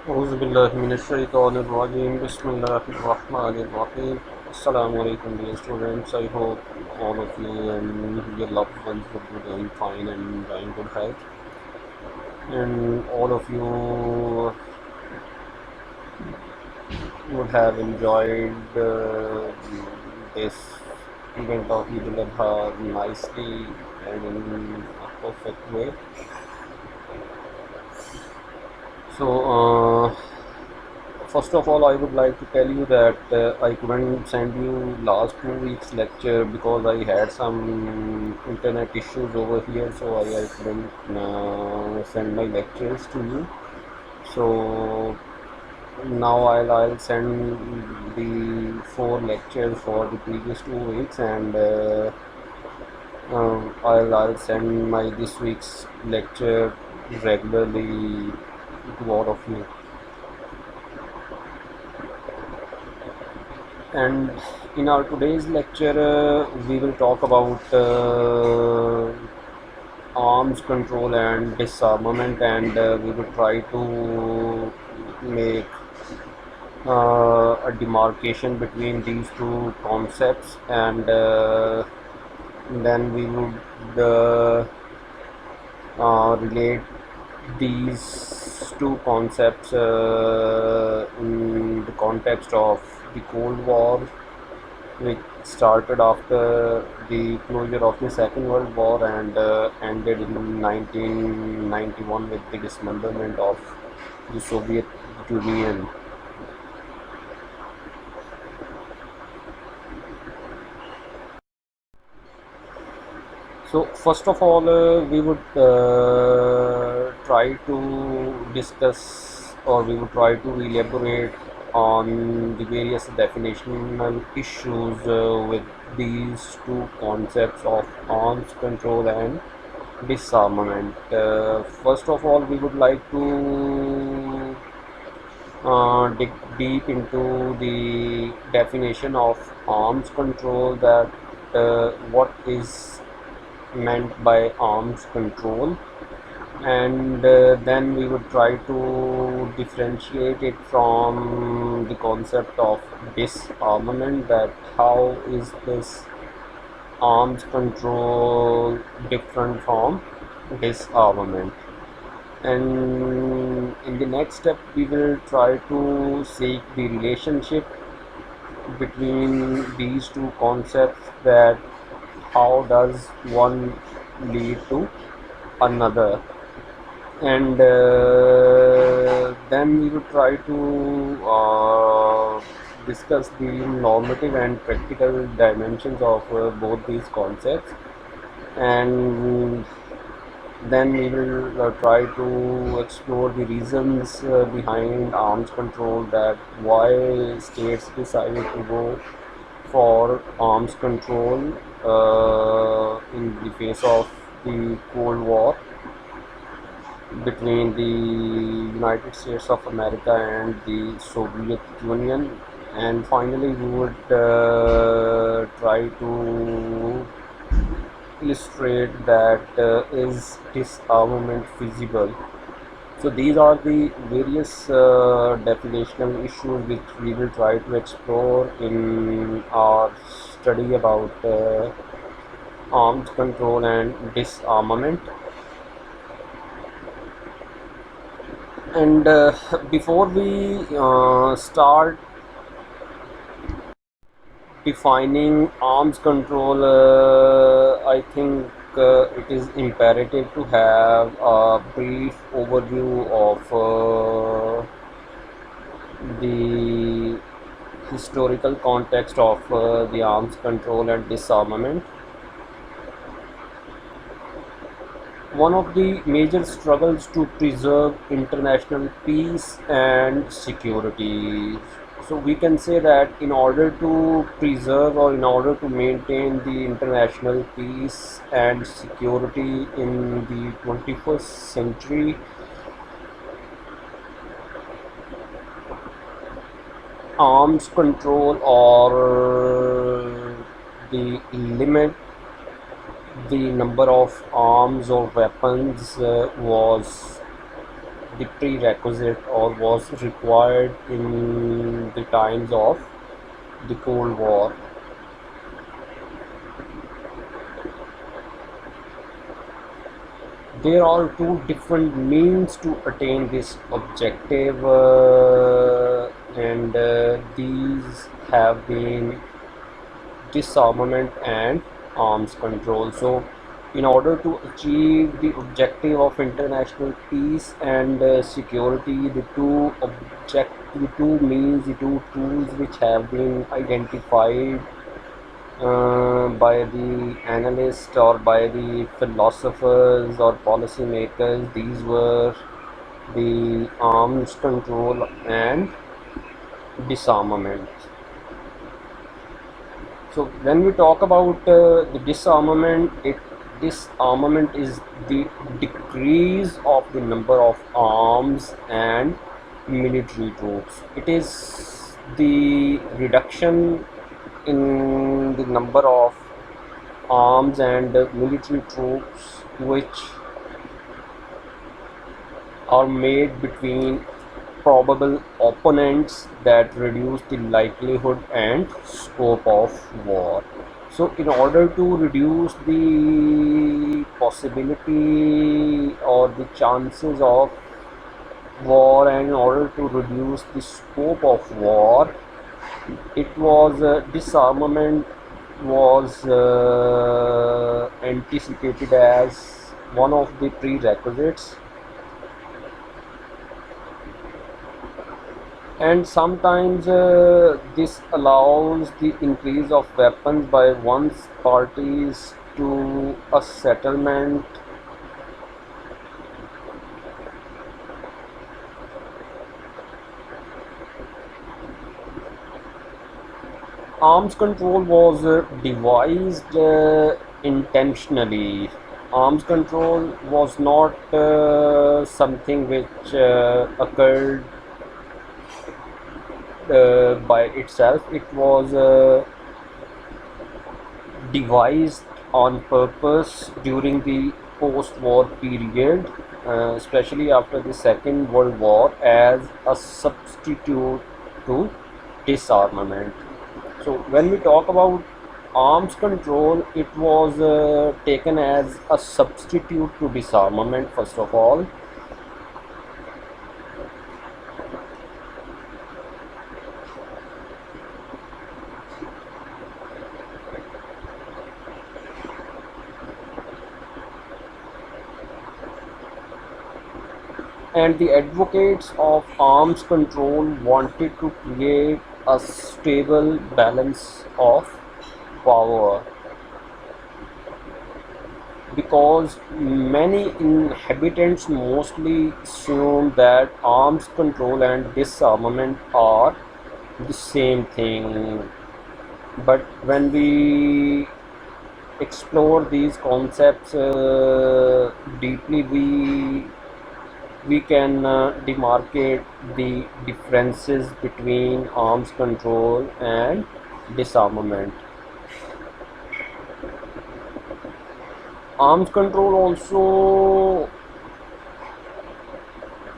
Auzubillahiminash-shaytanir-rajeem. Bismillahir-rahmanir-rahim. Assalamu alaikum, dear students. I hope all of you and your loved ones would be doing fine and enjoying good health. And all of you would have enjoyed this event of Eid al-Adha nicely and in a perfect way. So, first of all, I would like to tell you that I couldn't send you last 2 weeks lecture because I had some internet issues over here, so I couldn't send my lectures to you. So now I'll send the 4 lectures for the previous 2 weeks, and I'll send my this week's lecture regularly to all of you. And in our today's lecture, we will talk about arms control and disarmament, and we will try to make a demarcation between these two concepts, and then we would relate these two concepts in the context of the Cold War, which started after the closure of the Second World War and ended in 1991 with the dismemberment of the Soviet Union. So first of all, we would try to discuss, or we would try to elaborate on the various definitional issues with these two concepts of arms control and disarmament. First of all, we would like to dig deep into the definition of arms control, that what is meant by arms control, and then we would try to differentiate it from the concept of disarmament, that how is this arms control different from disarmament. And in the next step, we will try to seek the relationship between these two concepts, that how does one lead to another. And then we will try to discuss the normative and practical dimensions of both these concepts, and then we will try to explore the reasons behind arms control, that why states decided to go for arms control in the face of the Cold War between the United States of America and the Soviet Union. And finally, we would try to illustrate that is disarmament feasible. So these are the various definitional issues which we will try to explore in our study about arms control and disarmament. And before we start defining arms control, I think it is imperative to have a brief overview of the historical context of the arms control and disarmament. One of the major struggles to preserve international peace and security. So we can say that in order to preserve, or in order to maintain the international peace and security in the 21st century, arms control, or the limit the number of arms or weapons was the prerequisite or was required in the times of the Cold War. There are two different means to attain this objective, and these have been disarmament and arms control. So, in order to achieve the objective of international peace and security, the two means, the two tools which have been identified by the analysts or by the philosophers or policymakers, these were the arms control and disarmament. So when we talk about the disarmament is the decrease of the number of arms and military troops. It is the reduction in the number of arms and military troops which are made between probable opponents that reduce the likelihood and scope of war. So, in order to reduce the possibility or the chances of war, and in order to reduce the scope of war, it was disarmament was anticipated as one of the prerequisites, and sometimes this allows the increase of weapons by one's parties to a settlement. Arms control was devised intentionally. Arms control was not something which occurred by itself. It was devised on purpose during the post-war period, especially after the Second World War, as a substitute to disarmament. So when we talk about arms control, it was taken as a substitute to disarmament, first of all. And the advocates of arms control wanted to create a stable balance of power, because many inhabitants mostly assume that arms control and disarmament are the same thing. But when we explore these concepts deeply, we can demarcate the differences between arms control and disarmament. Arms control also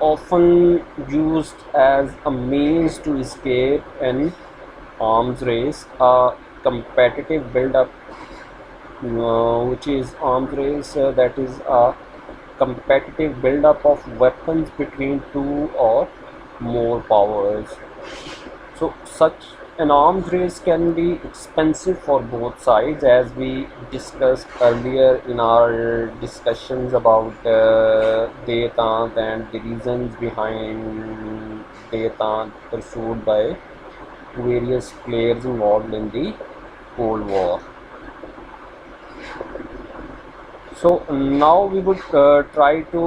often used as a means to escape an arms race, a competitive build-up, which is arms race, that is a competitive build-up of weapons between two or more powers. So such an arms race can be expensive for both sides, as we discussed earlier in our discussions about detente and the reasons behind detente pursued by various players involved in the Cold War. So now we would try to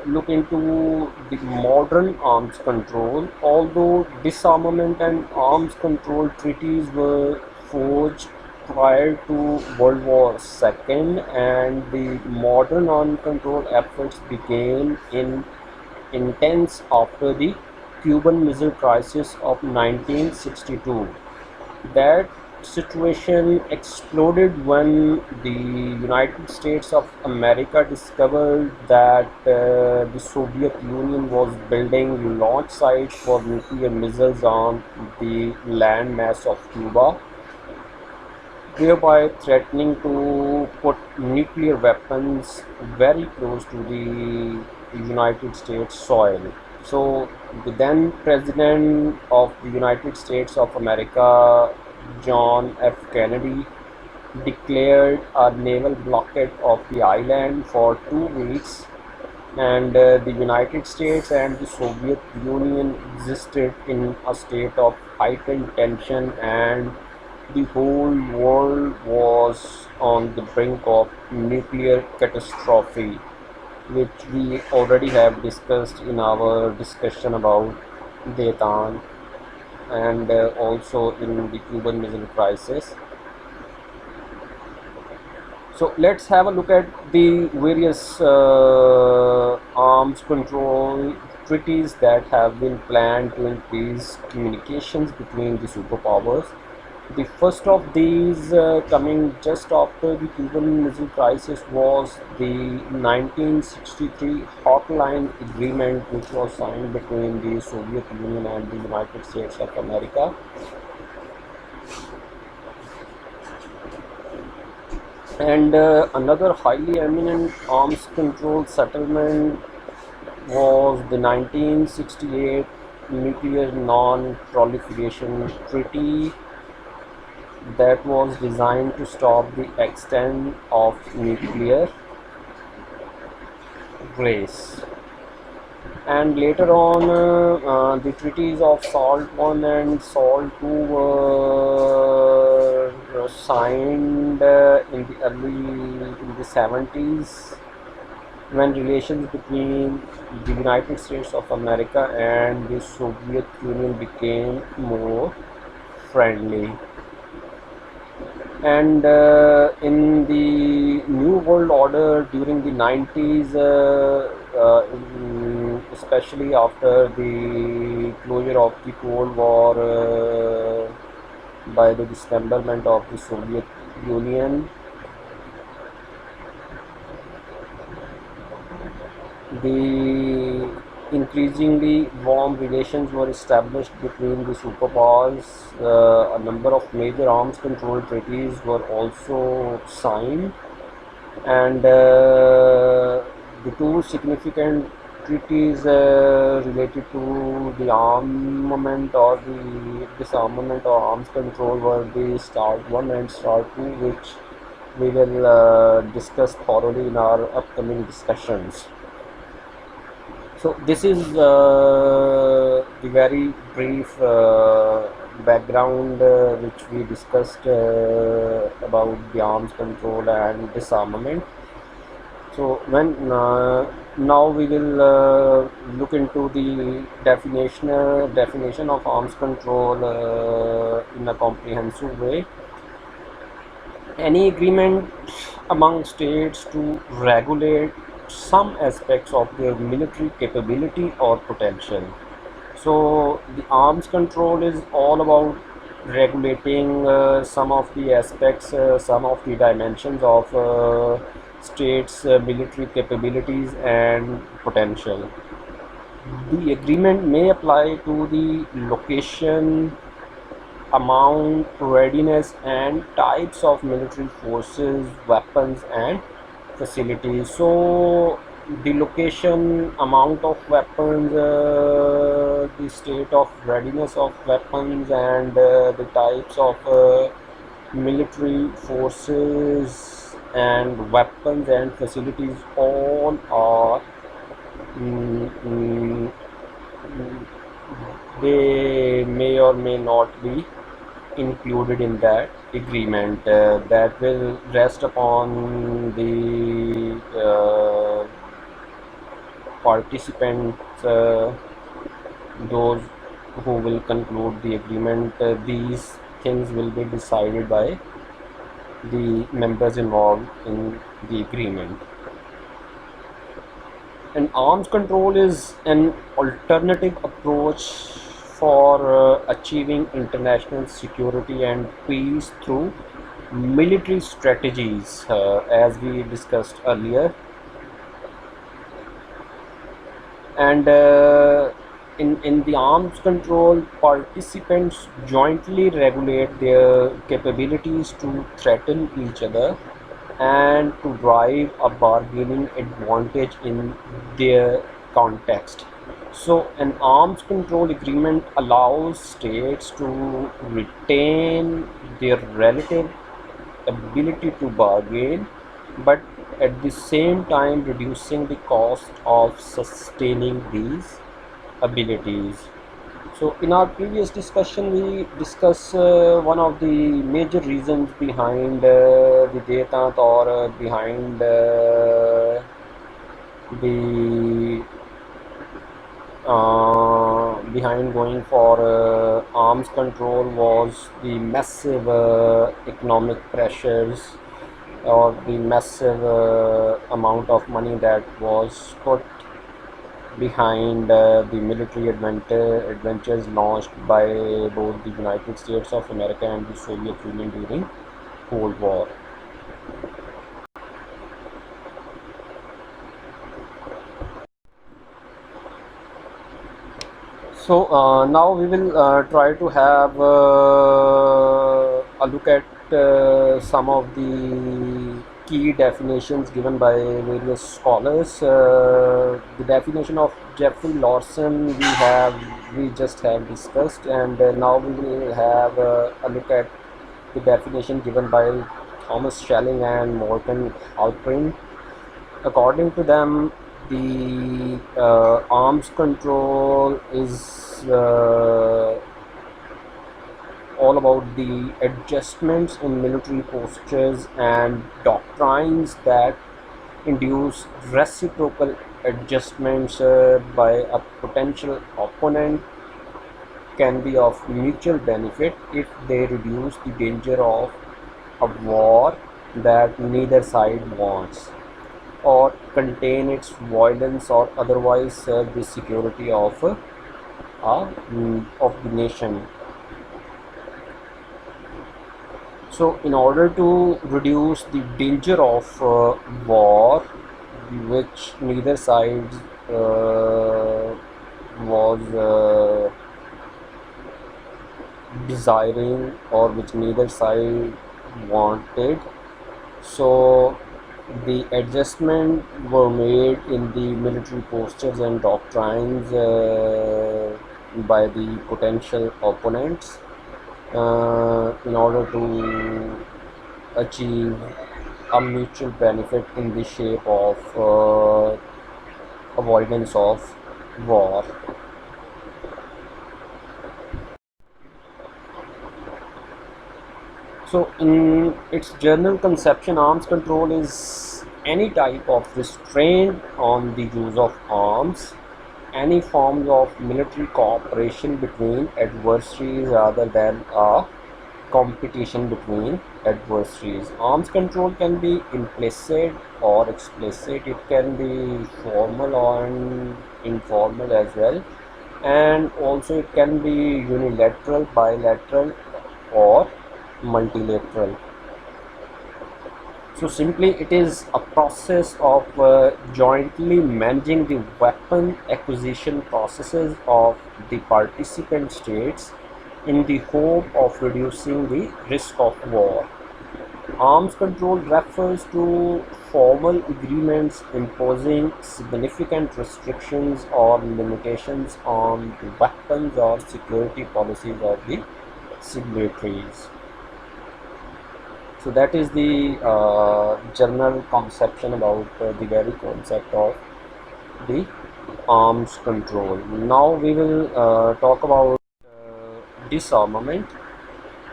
look into the modern arms control. Although disarmament and arms control treaties were forged prior to World War II, and the modern arms control efforts became intense after the Cuban Missile Crisis of 1962. That situation exploded when the United States of America discovered that the Soviet Union was building launch sites for nuclear missiles on the landmass of Cuba, thereby threatening to put nuclear weapons very close to the United States soil. So, the then President of the United States of America, John F. Kennedy, declared a naval blockade of the island for 2 weeks, and the United States and the Soviet Union existed in a state of heightened tension, and the whole world was on the brink of nuclear catastrophe, which we already have discussed in our discussion about Dayton and also in the Cuban Missile Crisis. So let's have a look at the various arms control treaties that have been planned to increase communications between the superpowers. The first of these, coming just after the Cuban Missile Crisis, was the 1963 Hotline Agreement, which was signed between the Soviet Union and the United States of America. And another highly eminent arms control settlement was the 1968 Nuclear Non-Proliferation Treaty, that was designed to stop the extent of nuclear race. And later on, the treaties of SALT I and SALT II were signed in the early in the 70s, when relations between the United States of America and the Soviet Union became more friendly. And in the New World Order during the 90s, especially after the closure of the Cold War by the dismemberment of the Soviet Union, the increasingly warm relations were established between the superpowers. A number of major arms control treaties were also signed, and the two significant treaties related to the armament or the disarmament or arms control were the START 1 and START 2, which we will discuss thoroughly in our upcoming discussions. So this is the very brief background which we discussed about the arms control and disarmament. So when now we will look into the definition of arms control in a comprehensive way. Any agreement among states to regulate some aspects of their military capability or potential. So the arms control is all about regulating some of the aspects, some of the dimensions of states' military capabilities and potential. The agreement may apply to the location, amount, readiness, and types of military forces, weapons, and facilities. So, the location, amount of weapons, the state of readiness of weapons, and the types of military forces and weapons and facilities all are mm, mm, mm, they may or may not be included in that agreement. That will rest upon the participants, those who will conclude the agreement. These things will be decided by the members involved in the agreement. And arms control is an alternative approach for achieving international security and peace through military strategies, as we discussed earlier. And in the arms control, participants jointly regulate their capabilities to threaten each other and to drive a bargaining advantage in their context. So, an arms control agreement allows states to retain their relative ability to bargain, but at the same time reducing the cost of sustaining these abilities. So, in our previous discussion, we discussed one of the major reasons behind the detente, or behind the behind going for arms control was the massive economic pressures, or the massive amount of money that was put behind the military adventures launched by both the United States of America and the Soviet Union during Cold War. So now we will try to have a look at some of the key definitions given by various scholars. The definition of Jeffrey Lawson we just have discussed, and now we will have a look at the definition given by Thomas Schelling and Morton Halperin. According to them, the arms control is all about the adjustments in military postures and doctrines that induce reciprocal adjustments by a potential opponent, can be of mutual benefit if they reduce the danger of a war that neither side wants, or contain its violence, or otherwise serve the security of the nation. So, in order to reduce the danger of war, which neither side was desiring, or which neither side wanted, so the adjustment were made in the military postures and doctrines by the potential opponents in order to achieve a mutual benefit in the shape of avoidance of war. So, in its general conception, arms control is any type of restraint on the use of arms, any forms of military cooperation between adversaries rather than a competition between adversaries. Arms control can be implicit or explicit, it can be formal or informal as well, and also it can be unilateral, bilateral, or multilateral. So simply it is a process of jointly managing the weapon acquisition processes of the participant states in the hope of reducing the risk of war. Arms control refers to formal agreements imposing significant restrictions or limitations on the weapons or security policies of the signatories. So that is the general conception about the very concept of the arms control. Now we will talk about disarmament.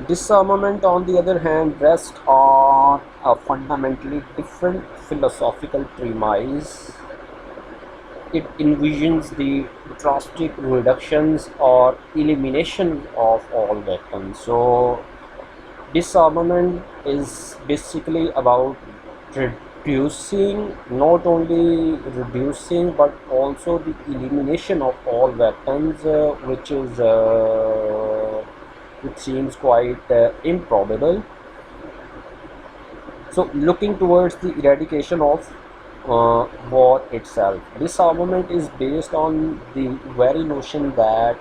Disarmament, on the other hand, rests on a fundamentally different philosophical premise. It envisions the drastic reductions or elimination of all weapons. So disarmament is basically about reducing, not only reducing but also the elimination of all weapons, which seems quite improbable. So, looking towards the eradication of war itself, disarmament is based on the very notion that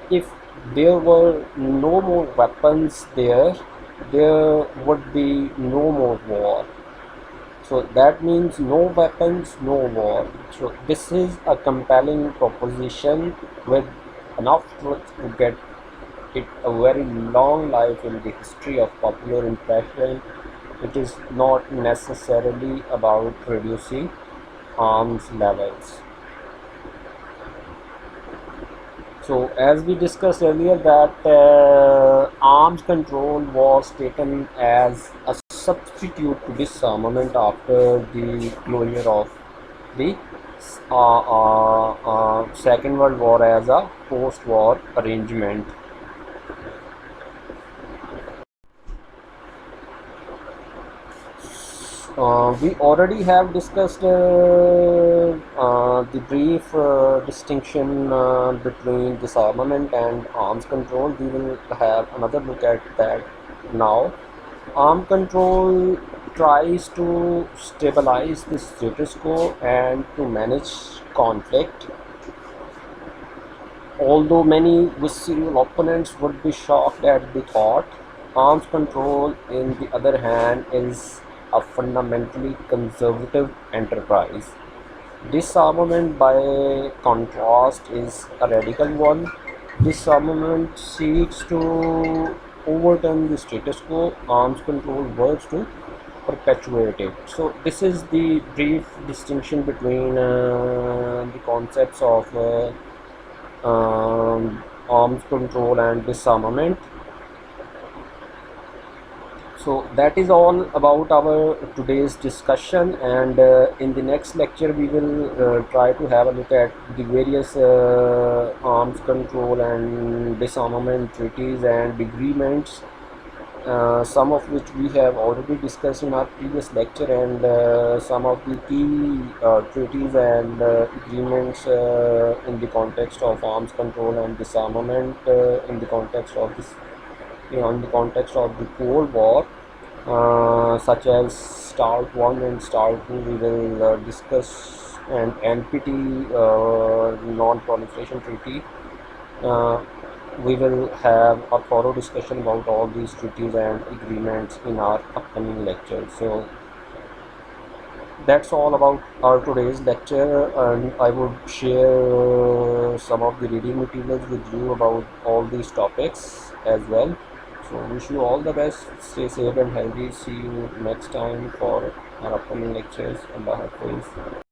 if there were no more weapons there would be no more war. So that means no weapons, no war. So this is a compelling proposition with enough truth to get it a very long life in the history of popular impression. It is not necessarily about reducing arms levels. So as we discussed earlier that arms control was taken as a substitute to disarmament after the closure of the Second World War as a post-war arrangement. We already have discussed the brief distinction between disarmament and arms control. We will have another look at that now. Arm control tries to stabilize the status quo and to manage conflict. Although many visceral opponents would be shocked at the thought, arms control, in the other hand, is a fundamentally conservative enterprise. Disarmament, by contrast, is a radical one. Disarmament seeks to overturn the status quo, arms control works to perpetuate it. So, this is the brief distinction between the concepts of arms control and disarmament. So that is all about our today's discussion, and in the next lecture we will try to have a look at the various arms control and disarmament treaties and agreements, some of which we have already discussed in our previous lecture, and some of the key treaties and agreements in the context of arms control and disarmament, in the context of this, in the context of the Cold War, such as START 1 and START 2. We will discuss an NPT, non-proliferation treaty. Uh, we will have a thorough discussion about all these treaties and agreements in our upcoming lecture. So that's all about our today's lecture, and I would share some of the reading materials with you about all these topics as well. So wish you all the best, stay safe and healthy. See you next time for our upcoming lectures. Allah Hafiz.